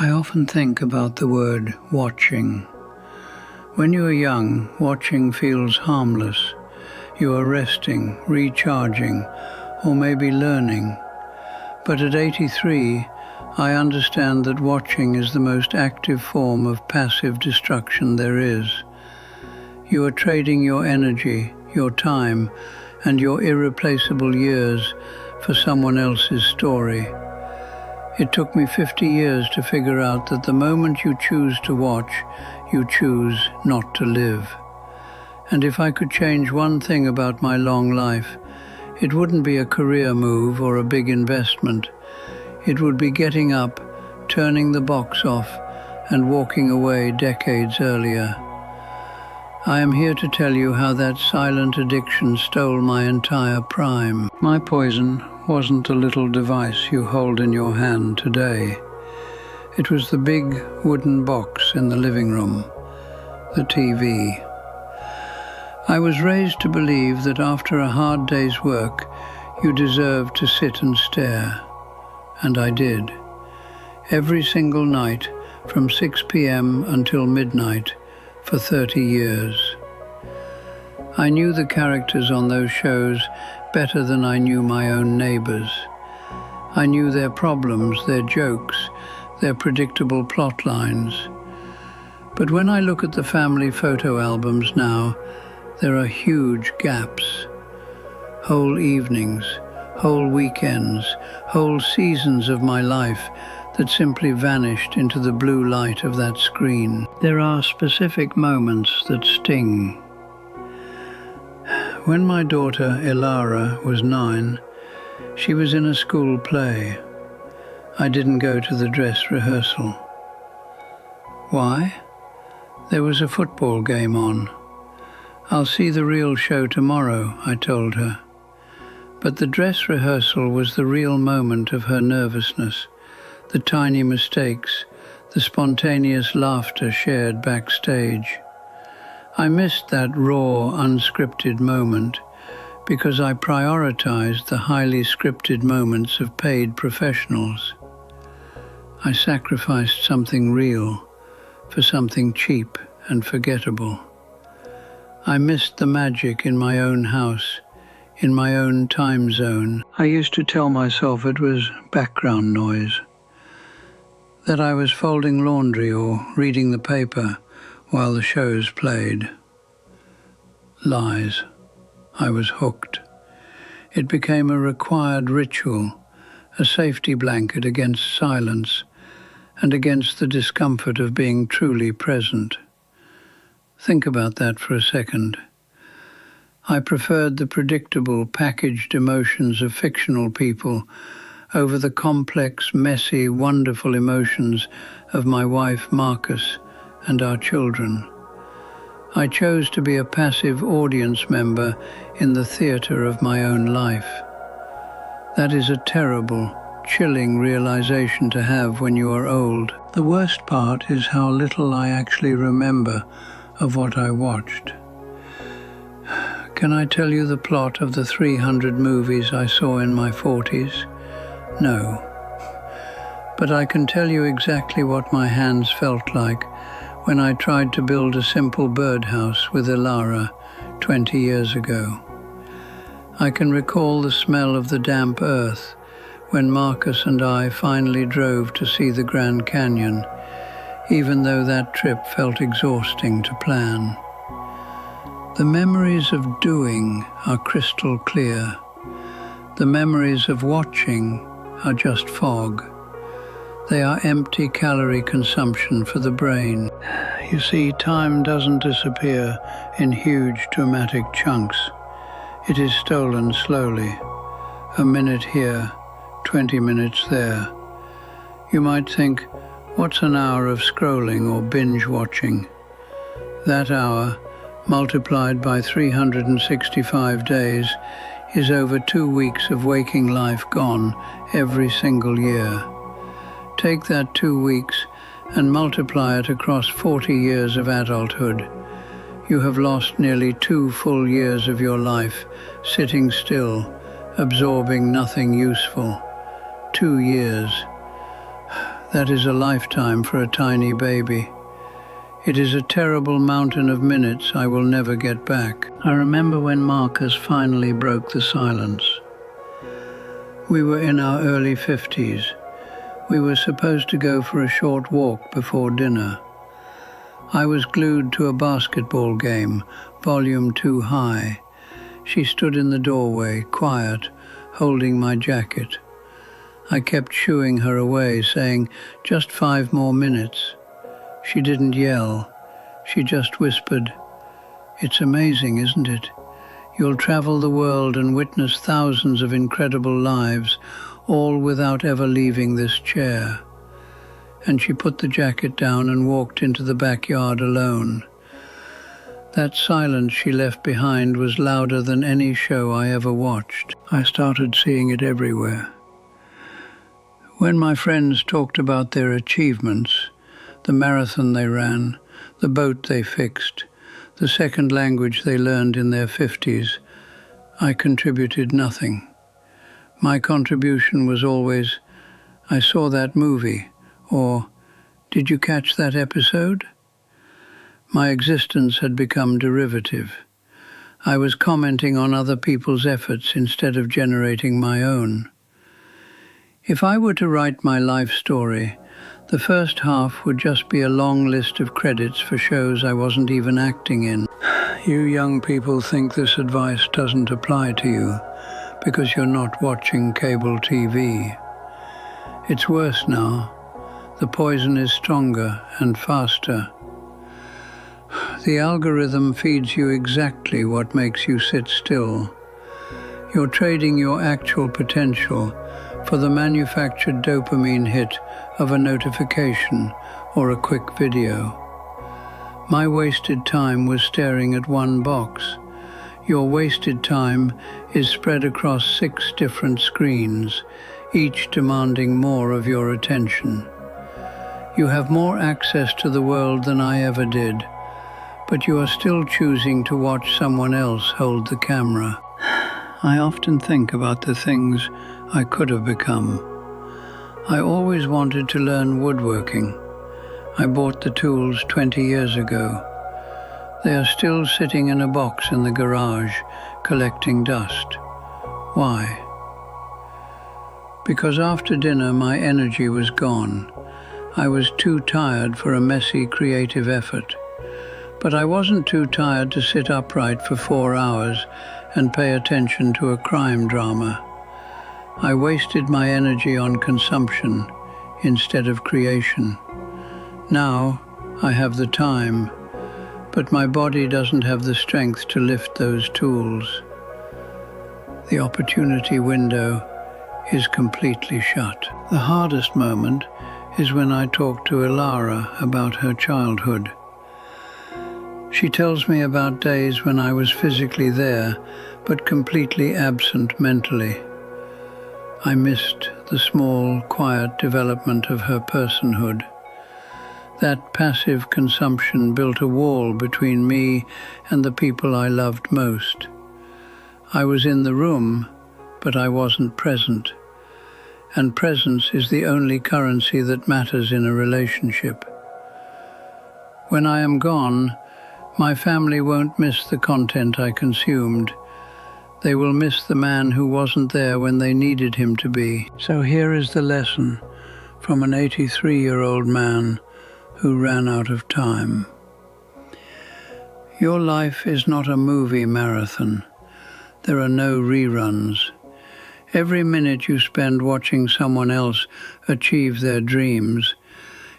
I often think about the word watching. When you are young, watching feels harmless. You are resting, recharging, or maybe learning. But at 83, I understand that watching is the most active form of passive destruction there is. You are trading your energy, your time, and your irreplaceable years for someone else's story. It took me 50 years to figure out that the moment you choose to watch, you choose not to live. And if I could change one thing about my long life, it wouldn't be a career move or a big investment. It would be getting up, turning the box off, and walking away decades earlier. I am here to tell you how that silent addiction stole my entire prime. My poison wasn't a little device you hold in your hand today. It was the big wooden box in the living room, the TV. I was raised to believe that after a hard day's work, you deserved to sit and stare. And I did. Every single night, from 6 p.m. until midnight, for 30 years. I knew the characters on those shows better than I knew my own neighbors. I knew their problems, their jokes, their predictable plot lines. But when I look at the family photo albums now, there are huge gaps. Whole evenings, whole weekends, whole seasons of my life that simply vanished into the blue light of that screen. There are specific moments that sting. When my daughter Ilara was 9, she was in a school play. I didn't go to the dress rehearsal. Why? There was a football game on. I'll see the real show tomorrow, I told her. But the dress rehearsal was the real moment of her nervousness, the tiny mistakes, the spontaneous laughter shared backstage. I missed that raw, unscripted moment because I prioritized the highly scripted moments of paid professionals. I sacrificed something real for something cheap and forgettable. I missed the magic in my own house, in my own time zone. I used to tell myself it was background noise, that I was folding laundry or reading the paper while the shows played. Lies. I was hooked. It became a required ritual, a safety blanket against silence and against the discomfort of being truly present. Think about that for a second. I preferred the predictable, packaged emotions of fictional people over the complex, messy, wonderful emotions of my wife Marcus and our children. I chose to be a passive audience member in the theater of my own life. That is a terrible, chilling realization to have when you are old. The worst part is how little I actually remember of what I watched. Can I tell you the plot of the 300 movies I saw in my 40s? No. But I can tell you exactly what my hands felt like when I tried to build a simple birdhouse with Ilara 20 years ago. I can recall the smell of the damp earth when Marcus and I finally drove to see the Grand Canyon, even though that trip felt exhausting to plan. The memories of doing are crystal clear. The memories of watching are just fog. They are empty calorie consumption for the brain. You see, time doesn't disappear in huge dramatic chunks. It is stolen slowly. A minute here, 20 minutes there. You might think, what's an hour of scrolling or binge watching? That hour, multiplied by 365 days, is over 2 weeks of waking life gone every single year. Take that 2 weeks and multiply it across 40 years of adulthood. You have lost nearly 2 full years of your life sitting still, absorbing nothing useful. 2 years. That is a lifetime for a tiny baby. It is a terrible mountain of minutes I will never get back. I remember when Marcus finally broke the silence. We were in our early 50s. We were supposed to go for a short walk before dinner. I was glued to a basketball game, volume too high. She stood in the doorway, quiet, holding my jacket. I kept shooing her away, saying, "Just 5 more minutes." She didn't yell. She just whispered, "It's amazing, isn't it? You'll travel the world and witness thousands of incredible lives, all without ever leaving this chair." And she put the jacket down and walked into the backyard alone. That silence she left behind was louder than any show I ever watched. I started seeing it everywhere. When my friends talked about their achievements, the marathon they ran, the boat they fixed, the second language they learned in their 50s, I contributed nothing. My contribution was always, "I saw that movie," or "Did you catch that episode?" My existence had become derivative. I was commenting on other people's efforts instead of generating my own. If I were to write my life story, the first half would just be a long list of credits for shows I wasn't even acting in. You young people think this advice doesn't apply to you because you're not watching cable TV. It's worse now. The poison is stronger and faster. The algorithm feeds you exactly what makes you sit still. You're trading your actual potential for the manufactured dopamine hit of a notification or a quick video. My wasted time was staring at one box. Your wasted time is spread across 6 different screens, each demanding more of your attention. You have more access to the world than I ever did, but you are still choosing to watch someone else hold the camera. I often think about the things I could have become. I always wanted to learn woodworking. I bought the tools 20 years ago. They are still sitting in a box in the garage, collecting dust. Why? Because after dinner my energy was gone. I was too tired for a messy creative effort. But I wasn't too tired to sit upright for 4 hours and pay attention to a crime drama. I wasted my energy on consumption instead of creation. Now I have the time, but my body doesn't have the strength to lift those tools. The opportunity window is completely shut. The hardest moment is when I talk to Ilara about her childhood. She tells me about days when I was physically there, but completely absent mentally. I missed the small, quiet development of her personhood. That passive consumption built a wall between me and the people I loved most. I was in the room, but I wasn't present. And presence is the only currency that matters in a relationship. When I am gone, my family won't miss the content I consumed. They will miss the man who wasn't there when they needed him to be. So here is the lesson from an 83-year-old man who ran out of time. Your life is not a movie marathon. There are no reruns. Every minute you spend watching someone else achieve their dreams,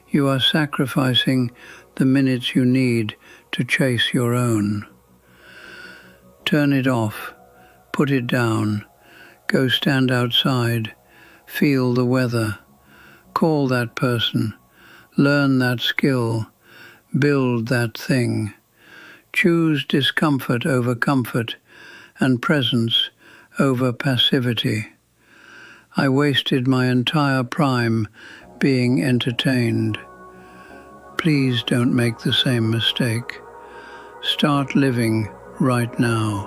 you are sacrificing the minutes you need to chase your own. Turn it off. Put it down. Go stand outside. Feel the weather. Call that person. Learn that skill. Build that thing. Choose discomfort over comfort and presence over passivity. I wasted my entire prime being entertained. Please don't make the same mistake. Start living right now.